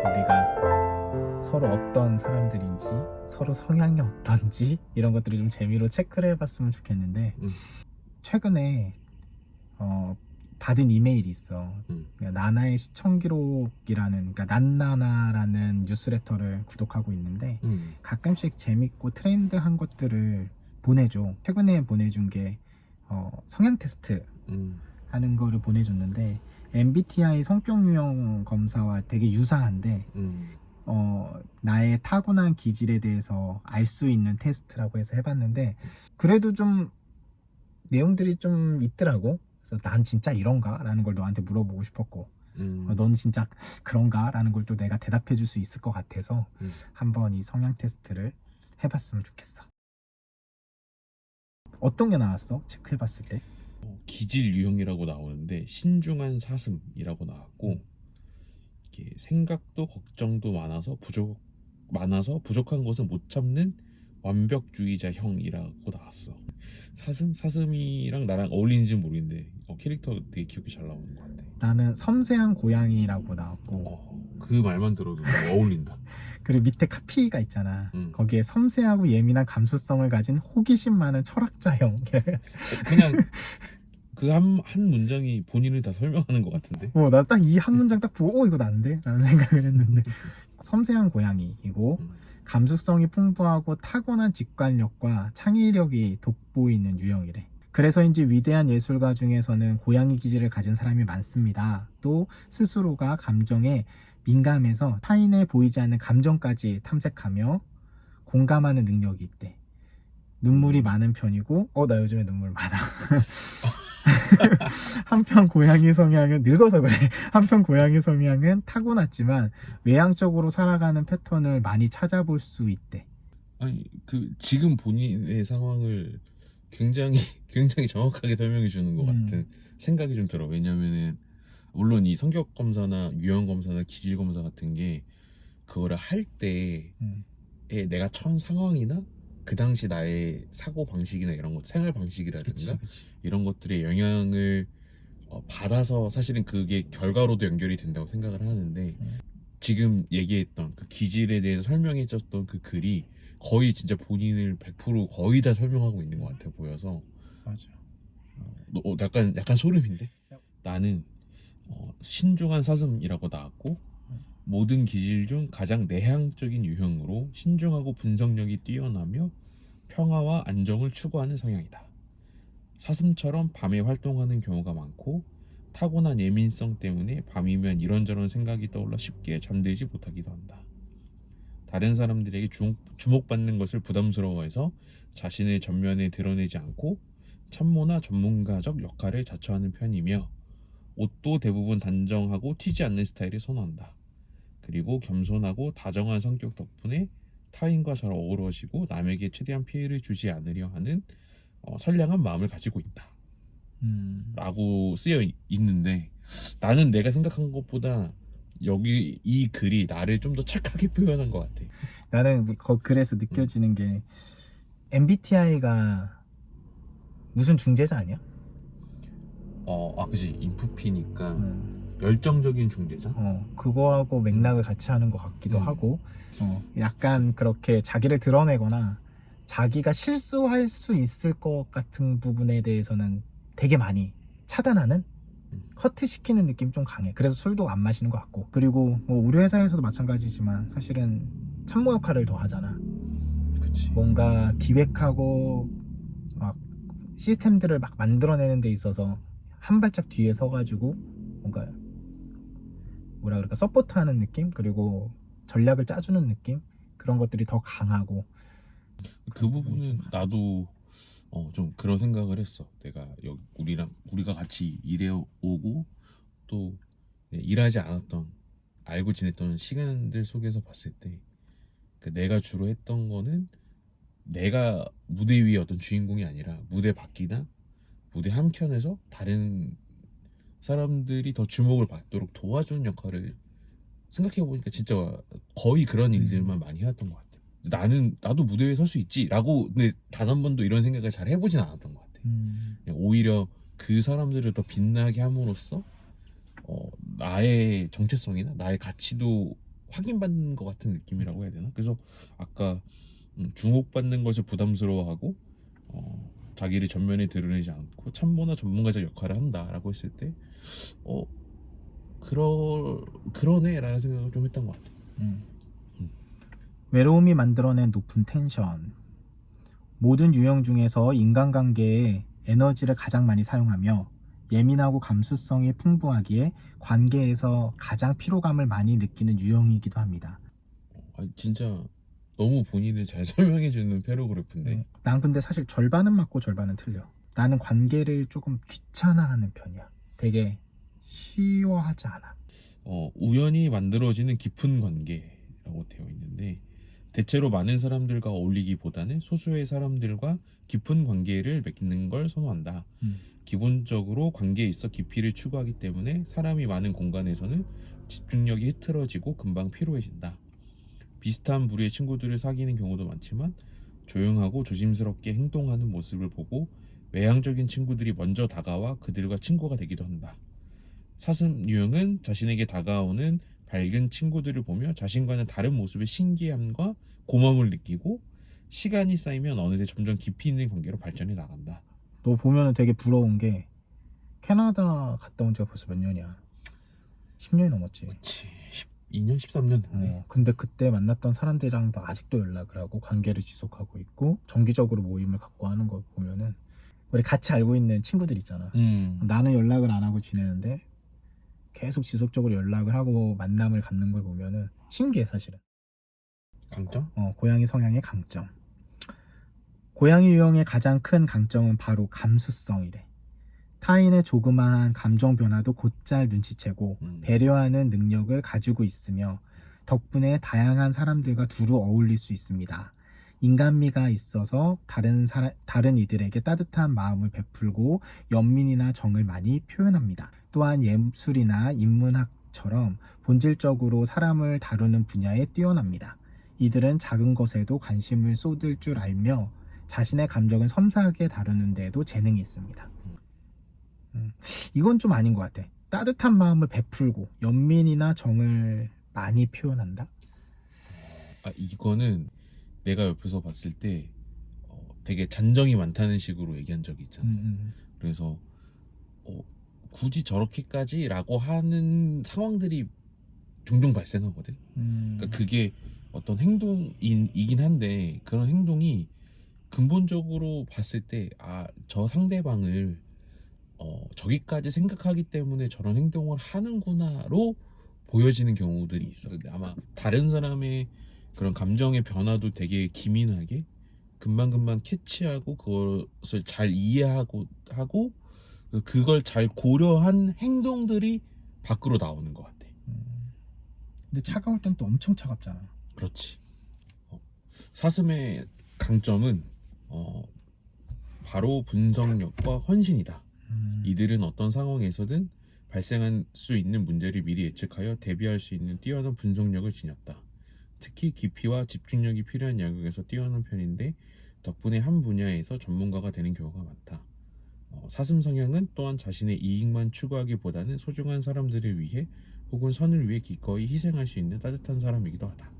우리가 서로 어떤 사람들인지, 서로 성향이 어떤지 이런 것들을 좀 재미로 체크를 해봤으면 좋겠는데 최근에 받은 이메일이 있어. 그러니까 나나의 시청 기록이라는, 그러니까 난나나라는 뉴스레터를 구독하고 있는데 가끔씩 재밌고 트렌드한 것들을 보내줘. 최근에 보내준 게 성향 테스트 하는 거를 보내줬는데 MBTI 성격 유형 검사와 되게 유사한데 나의 타고난 기질에 대해서 알 수 있는 테스트라고 해서 해봤는데 그래도 좀 내용들이 좀 있더라고. 그래서 난 진짜 이런가? 라는 걸 너한테 물어보고 싶었고 넌 진짜 그런가? 라는 걸 또 내가 대답해 줄 수 있을 것 같아서 한번 이 성향 테스트를 해봤으면 좋겠어. 어떤 게 나왔어? 체크해 봤을 때? 기질 유형이라고 나오는데 신중한 사슴이라고 나왔고 이게 생각도 걱정도 많아서 부족한 것은 못 참는 완벽주의자형이라고 나왔어. 사슴이랑 나랑 어울리는지는 모르겠는데 캐릭터 되게 귀엽게 잘 나오는 것 같아. 나는 섬세한 고양이라고 나왔고 그 말만 들어도 너무 어울린다. 그리고 밑에 카피가 있잖아. 음. 거기에 섬세하고 예민한 감수성을 가진 호기심 많은 철학자형. 그냥 그 한 문장이 본인을 다 설명하는 것 같은데. 나 딱 이 한 문장 딱 보고 이거 난데? 라는 생각을 했는데 섬세한 고양이이고 감수성이 풍부하고 타고난 직관력과 창의력이 돋보이는 유형이래. 그래서인지 위대한 예술가 중에서는 고양이 기질을 가진 사람이 많습니다. 또 스스로가 감정에 민감해서 타인에 보이지 않는 감정까지 탐색하며 공감하는 능력이 있대. 눈물이 많은 편이고 나 요즘에 눈물 많아. 한편 고양이 성향은 늙어서 그래. 한편 고양이 성향은 타고났지만 외향적으로 살아가는 패턴을 많이 찾아볼 수 있대. 아니 지금 본인의 상황을 굉장히 굉장히 정확하게 설명해 주는 것 같은 생각이 좀 들어. 왜냐면은 물론 이 성격 검사나 유형 검사나 기질 검사 같은 게 그거를 할 때에 내가 처한 상황이나 그 당시 나의 사고 방식이나 이런 것, 생활 방식이라든가 그치. 이런 것들의 영향을 받아서 사실은 그게 결과로도 연결이 된다고 생각을 하는데 지금 얘기했던 그 기질에 대해서 설명해 줬던 그 글이 거의 진짜 본인을 100% 거의 다 설명하고 있는 것 같아 보여서 맞아. 약간 소름인데. 나는 신중한 사슴이라고 나왔고 모든 기질 중 가장 내향적인 유형으로 신중하고 분석력이 뛰어나며 평화와 안정을 추구하는 성향이다. 사슴처럼 밤에 활동하는 경우가 많고 타고난 예민성 때문에 밤이면 이런저런 생각이 떠올라 쉽게 잠들지 못하기도 한다. 다른 사람들에게 주목받는 것을 부담스러워해서 자신의 전면에 드러내지 않고 참모나 전문가적 역할을 자처하는 편이며 옷도 대부분 단정하고 튀지 않는 스타일을 선호한다. 그리고 겸손하고 다정한 성격 덕분에 타인과 잘 어우러지고 남에게 최대한 피해를 주지 않으려 하는 선량한 마음을 가지고 있다 라고 쓰여 있는데 나는 내가 생각한 것보다 여기 이 글이 나를 좀 더 착하게 표현한 것 같아. 나는 그래서 느껴지는 게 MBTI가 무슨 중재자 아니야? 그지. 인프피니까 열정적인 중재자? 그거하고 맥락을 같이 하는 것 같기도 하고 약간 그렇게 자기를 드러내거나 자기가 실수할 수 있을 것 같은 부분에 대해서는 되게 많이 차단하는, 커트시키는 느낌 좀 강해. 그래서 술도 안 마시는 것 같고, 그리고 우리 회사에서도 마찬가지지만 사실은 참모 역할을 더 하잖아. 그치. 뭔가 기획하고 막 시스템들을 막 만들어내는 데 있어서 한 발짝 뒤에 서가지고 뭔가 뭐라 그럴까, 서포트하는 느낌, 그리고 전략을 짜주는 느낌, 그런 것들이 더 강하고. 그 부분은 나도 좀 그런 생각을 했어. 내가 우리가 같이 일해 오고 또 일하지 않았던 알고 지냈던 시간들 속에서 봤을 때 내가 주로 했던 거는 내가 무대 위의 어떤 주인공이 아니라 무대 밖이나 무대 한켠에서 다른 사람들이 더 주목을 받도록 도와주는 역할을 생각해보니까 진짜 거의 그런 일들만 많이 해왔던 것 같아. 나도 무대 위에 설 수 있지라고, 근데 단 한 번도 이런 생각을 잘 해보진 않았던 것 같아. 그냥 오히려 그 사람들을 더 빛나게 함으로써 나의 정체성이나 나의 가치도 확인받는 것 같은 느낌이라고 해야 되나? 그래서 아까 주목받는 것을 부담스러워하고 자기를 전면에 드러내지 않고 참모나 전문가적 역할을 한다라고 했을 때 그러네라는 생각을 좀 했던 것 같아. 외로움이 만들어낸 높은 텐션. 모든 유형 중에서 인간관계에 에너지를 가장 많이 사용하며 예민하고 감수성이 풍부하기에 관계에서 가장 피로감을 많이 느끼는 유형이기도 합니다. 진짜 너무 본인을 잘 설명해주는 패러그래프인데. 난 근데 사실 절반은 맞고 절반은 틀려. 나는 관계를 조금 귀찮아하는 편이야. 되게 쉬워하지 않아. 우연히 만들어지는 깊은 관계라고 되어 있는데 대체로 많은 사람들과 어울리기보다는 소수의 사람들과 깊은 관계를 맺는 걸 선호한다. 기본적으로 관계에 있어 깊이를 추구하기 때문에 사람이 많은 공간에서는 집중력이 흐트러지고 금방 피로해진다. 비슷한 부류의 친구들을 사귀는 경우도 많지만 조용하고 조심스럽게 행동하는 모습을 보고 외향적인 친구들이 먼저 다가와 그들과 친구가 되기도 한다. 사슴 유형은 자신에게 다가오는 밝은 친구들을 보며 자신과는 다른 모습의 신기함과 고마움을 느끼고 시간이 쌓이면 어느새 점점 깊이 있는 관계로 발전해 나간다. 너 보면은 되게 부러운 게 캐나다 갔다 온 지가 벌써 몇 년이야. 10년이 넘었지. 그치. 12년, 13년 됐네. 근데 그때 만났던 사람들이랑도 아직도 연락을 하고 관계를 지속하고 있고 정기적으로 모임을 갖고 하는 걸 보면은 우리 같이 알고 있는 친구들 있잖아. 나는 연락을 안 하고 지내는데 계속 지속적으로 연락을 하고 만남을 갖는 걸 보면은 신기해 사실은. 강점? 고양이 성향의 강점. 고양이 유형의 가장 큰 강점은 바로 감수성이래. 타인의 조그마한 감정 변화도 곧잘 눈치채고 배려하는 능력을 가지고 있으며 덕분에 다양한 사람들과 두루 어울릴 수 있습니다. 인간미가 있어서 다른 이들에게 따뜻한 마음을 베풀고 연민이나 정을 많이 표현합니다. 또한 예술이나 인문학처럼 본질적으로 사람을 다루는 분야에 뛰어납니다. 이들은 작은 것에도 관심을 쏟을 줄 알며 자신의 감정을 섬세하게 다루는 데에도 재능이 있습니다. 이건 좀 아닌 것 같아. 따뜻한 마음을 베풀고 연민이나 정을 많이 표현한다? 이거는 내가 옆에서 봤을 때 되게 잔정이 많다는 식으로 얘기한 적이 있잖아. 그래서 굳이 저렇게까지 라고 하는 상황들이 종종 발생하거든. 그러니까 그게 어떤 행동이긴 한데 그런 행동이 근본적으로 봤을 때 저 상대방을 저기까지 생각하기 때문에 저런 행동을 하는구나로 보여지는 경우들이 있어. 근데 아마 다른 사람의 그런 감정의 변화도 되게 기민하게 금방금방 캐치하고 그것을 잘 이해하고 그걸 잘 고려한 행동들이 밖으로 나오는 것 같아. 근데 차가울 땐 또 엄청 차갑잖아. 그렇지. 사슴의 강점은 바로 분석력과 헌신이다. 이들은 어떤 상황에서든 발생할 수 있는 문제를 미리 예측하여 대비할 수 있는 뛰어난 분석력을 지녔다. 특히 깊이와 집중력이 필요한 영역에서 뛰어난 편인데 덕분에 한 분야에서 전문가가 되는 경우가 많다. 사슴 성향은 또한 자신의 이익만 추구하기보다는 소중한 사람들을 위해 혹은 선을 위해 기꺼이 희생할 수 있는 따뜻한 사람이기도 하다.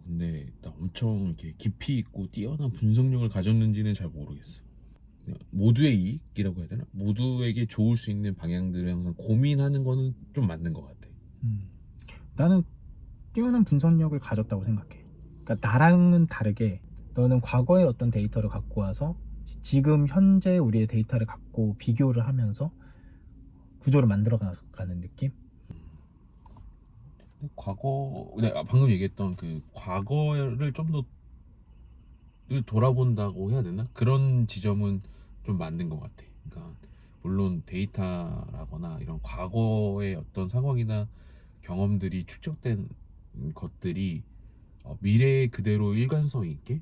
근데 나 엄청 이렇게 깊이 있고 뛰어난 분석력을 가졌는지는 잘 모르겠어. 모두의 이익이라고 해야 되나? 모두에게 좋을 수 있는 방향들을 항상 고민하는 거는 좀 맞는 것 같아. 나는 뛰어난 분석력을 가졌다고 생각해. 그러니까 나랑은 다르게 너는 과거의 어떤 데이터를 갖고 와서 지금 현재 우리의 데이터를 갖고 비교를 하면서 구조를 만들어가는 느낌? 내가 방금 얘기했던 그 과거를 좀 더 돌아본다고 해야 되나? 그런 지점은 좀 맞는 것 같아. 그러니까 물론 데이터라거나 이런 과거의 어떤 상황이나 경험들이 축적된 것들이 미래에 그대로 일관성 있게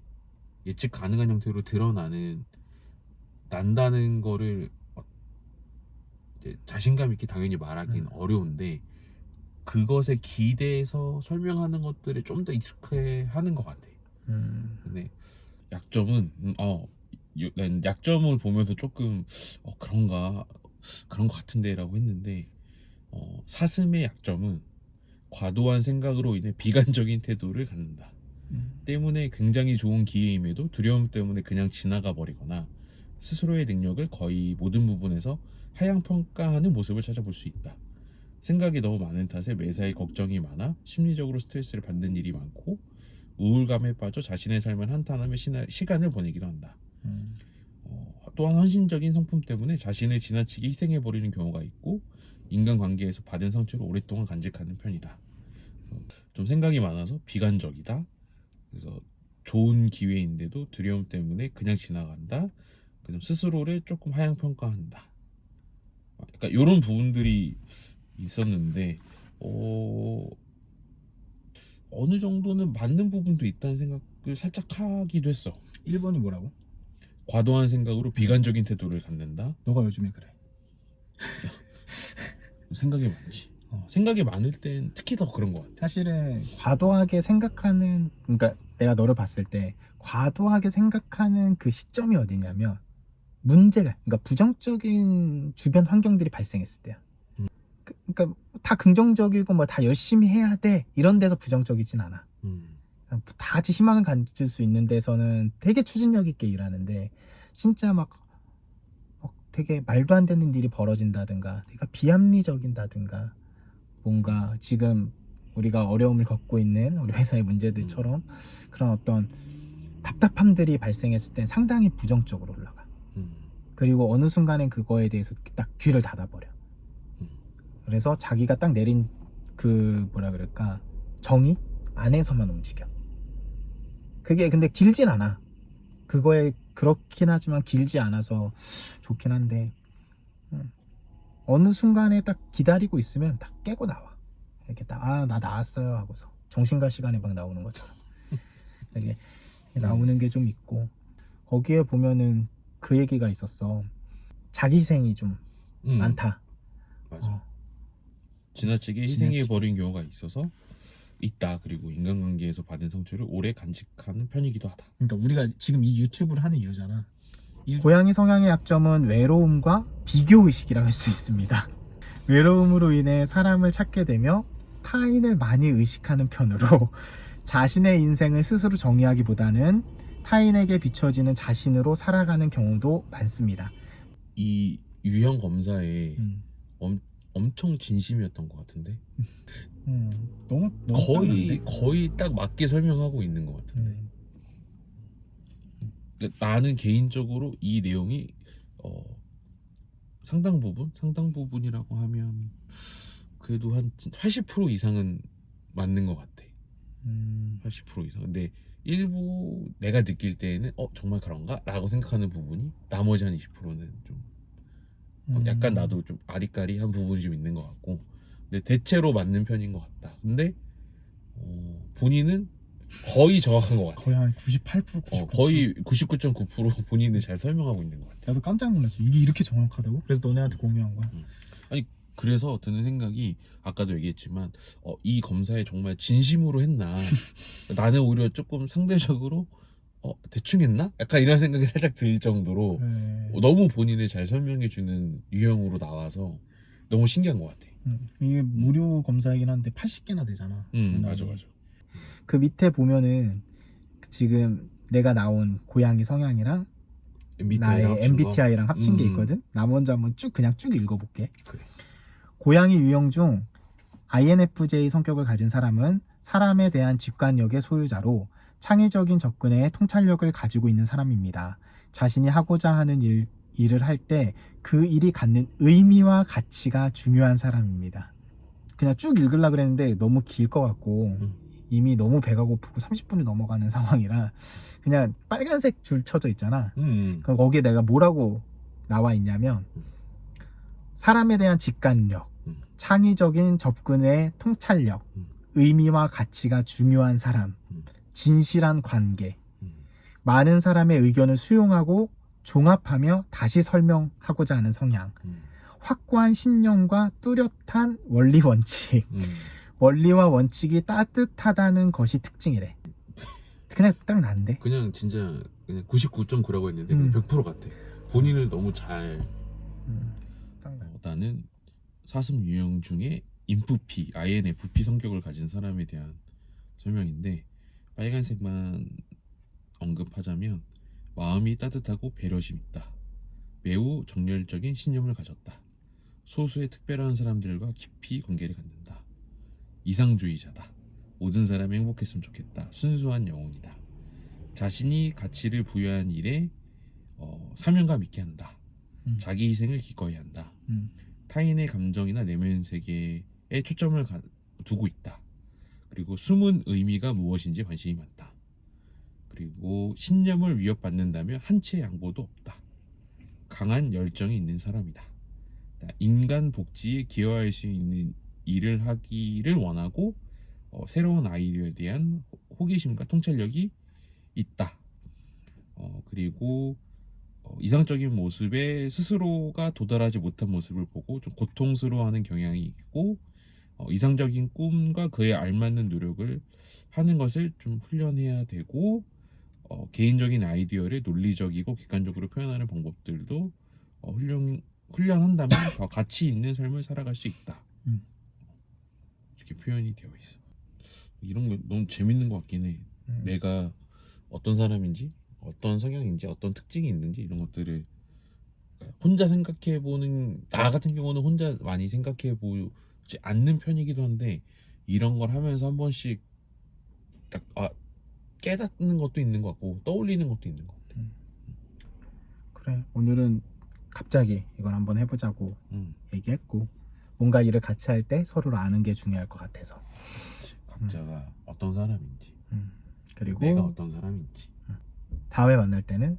예측 가능한 형태로 난다는 거를 이제 자신감 있게 당연히 말하기는 어려운데 그것에 기대해서 설명하는 것들이 좀 더 익숙해 하는 것 같아. 근데 약점은 난 약점을 보면서 조금 그런 것 같은데 라고 했는데 사슴의 약점은 과도한 생각으로 인해 비관적인 태도를 갖는다. 때문에 굉장히 좋은 기회임에도 두려움 때문에 그냥 지나가 버리거나 스스로의 능력을 거의 모든 부분에서 하향평가하는 모습을 찾아볼 수 있다. 생각이 너무 많은 탓에 매사에 걱정이 많아 심리적으로 스트레스를 받는 일이 많고 우울감에 빠져 자신의 삶을 한탄하며 시간을 보내기도 한다. 또한 헌신적인 성품 때문에 자신을 지나치게 희생해버리는 경우가 있고 인간관계에서 받은 상처를 오랫동안 간직하는 편이다. 좀 생각이 많아서 비관적이다. 그래서 좋은 기회인데도 두려움 때문에 그냥 지나간다. 그냥 스스로를 조금 하향평가한다. 약간 이런 부분들이 있었는데 어느 정도는 맞는 부분도 있다는 생각을 살짝 하기도 했어. 1번이 뭐라고? 과도한 생각으로 비관적인 태도를 갖는다. 너가 요즘에 그래. 생각이 많지. 생각이 많을 땐 특히 더 그런 것 같아. 사실은 과도하게 생각하는, 그러니까 내가 너를 봤을 때 과도하게 생각하는 그 시점이 어디냐면 문제가, 그러니까 부정적인 주변 환경들이 발생했을 때야. 그러니까 다 긍정적이고 뭐 다 열심히 해야 돼 이런 데서 부정적이진 않아. 다 같이 희망을 가질 수 있는 데서는 되게 추진력 있게 일하는데, 진짜 막 되게 말도 안 되는 일이 벌어진다든가 내가 비합리적인다든가 뭔가 지금 우리가 어려움을 겪고 있는 우리 회사의 문제들처럼 그런 어떤 답답함들이 발생했을 땐 상당히 부정적으로 올라가. 그리고 어느 순간엔 그거에 대해서 딱 귀를 닫아버려. 그래서 자기가 딱 내린 그 뭐라 그럴까, 정의 안에서만 움직여. 그게 근데 길진 않아. 그거에 그렇긴 하지만 길지 않아서 좋긴 한데, 어느 순간에 딱 기다리고 있으면 딱 깨고 나와. 이렇게 딱 나 나왔어요 하고서 정신과 시간에 막 나오는 것처럼 이게 나오는 게 좀 있고, 거기에 보면은 그 얘기가 있었어. 자기생이 좀 많다. 맞아. 지나치게 희생해버린 경우가 있다. 그리고 인간관계에서 받은 상처를 오래 간직하는 편이기도 하다. 그러니까 우리가 지금 이 유튜브를 하는 이유잖아. 고양이 성향의 약점은 외로움과 비교의식이라고 할 수 있습니다. 외로움으로 인해 사람을 찾게 되며 타인을 많이 의식하는 편으로 자신의 인생을 스스로 정의하기보다는 타인에게 비춰지는 자신으로 살아가는 경우도 많습니다. 이 유형 검사에 엄청 진심이었던 것 같은데 너무 거의 딱 맞게 설명하고 있는 것 같은데 그러니까 나는 개인적으로 이 내용이 상당 부분이라고 하면 그래도 한 80% 이상은 맞는 것 같아. 80% 이상. 근데 일부 내가 느낄 때에는 정말 그런가? 라고 생각하는 부분이 나머지 한 20%는 좀 약간 나도 좀 아리까리한 부분이 좀 있는 것 같고, 근데 대체로 맞는 편인 것 같다. 근데 본인은 거의 정확한 것 같아. 거의 한 98%, 99%. 거의 99.9% 본인은 잘 설명하고 있는 것 같아. 나도 깜짝 놀랐어. 이게 이렇게 정확하다고? 그래서 너네한테 공유한 거야. 아니 그래서 드는 생각이, 아까도 얘기했지만 이 검사에 정말 진심으로 했나? 나는 오히려 조금 상대적으로 대충 했나? 약간 이런 생각이 살짝 들 정도로 그래. 너무 본인을 잘 설명해주는 유형으로 나와서 너무 신기한 것 같아. 이게 무료 검사이긴 한데 80개나 되잖아. 맞아. 그 밑에 보면은 지금 내가 나온 고양이 성향이랑 나의 MBTI랑 합친 게 있거든. 나 먼저 한번 그냥 쭉 읽어볼게. 그래. 고양이 유형 중 INFJ 성격을 가진 사람은 사람에 대한 직관력의 소유자로 창의적인 접근에 통찰력을 가지고 있는 사람입니다. 자신이 하고자 하는 일을 할 때 그 일이 갖는 의미와 가치가 중요한 사람입니다. 그냥 쭉 읽으려고 그랬는데 너무 길 것 같고 이미 너무 배가 고프고 30분이 넘어가는 상황이라 그냥 빨간색 줄 쳐져 있잖아. 그럼 거기에 내가 뭐라고 나와 있냐면, 사람에 대한 직관력, 창의적인 접근의 통찰력, 의미와 가치가 중요한 사람, 진실한 관계, 많은 사람의 의견을 수용하고 종합하며 다시 설명하고자 하는 성향, 확고한 신념과 뚜렷한 원리 원칙, 원리와 원칙이 따뜻하다는 것이 특징이래. 그냥 딱 난데? 그냥 진짜 그냥 99.9라고 했는데 100% 같아. 본인을 너무 잘. 나는 사슴 유형 중에 INFP, INFP 성격을 가진 사람에 대한 설명인데 빨간색만 언급하자면 마음이 따뜻하고 배려심 있다. 매우 정열적인 신념을 가졌다. 소수의 특별한 사람들과 깊이 관계를 갖는다. 이상주의자다. 모든 사람이 행복했으면 좋겠다. 순수한 영혼이다. 자신이 가치를 부여한 일에 사명감 있게 한다. 자기 희생을 기꺼이 한다. 타인의 감정이나 내면 세계에 초점을 두고 있다. 그리고 숨은 의미가 무엇인지 관심이 많다. 그리고 신념을 위협받는다면 한치의 양보도 없다. 강한 열정이 있는 사람이다. 인간 복지에 기여할 수 있는 일을 하기를 원하고 새로운 아이디어에 대한 호기심과 통찰력이 있다. 그리고 이상적인 모습에 스스로가 도달하지 못한 모습을 보고 좀 고통스러워하는 경향이 있고 이상적인 꿈과 그에 알맞는 노력을 하는 것을 좀 훈련해야 되고 개인적인 아이디어를 논리적이고 객관적으로 표현하는 방법들도 훈련한다면 더 가치 있는 삶을 살아갈 수 있다. 이렇게 표현이 되어 있어. 이런 거 너무 재밌는 것 같긴 해. 내가 어떤 사람인지, 어떤 성향인지, 어떤 특징이 있는지 이런 것들을 혼자 생각해보는, 나 같은 경우는 혼자 많이 생각해보지 않는 편이기도 한데 이런 걸 하면서 한 번씩 딱 깨닫는 것도 있는 것 같고 떠올리는 것도 있는 것 같아. 그래, 오늘은 갑자기 이걸 한번 해보자고 얘기했고 뭔가 일을 같이 할 때 서로를 아는 게 중요할 것 같아서 각자가 어떤 사람인지 그리고 내가 어떤 사람인지 다음에 만날 때는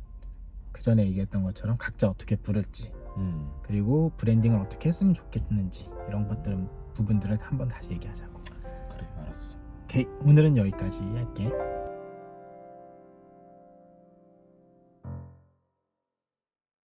그 전에 얘기했던 것처럼 각자 어떻게 부를지 그리고 브랜딩을 어떻게 했으면 좋겠는지 이런 부분들을 한번 다시 얘기하자고. 그래, 알았어. 오케이, 오늘은 여기까지 할게.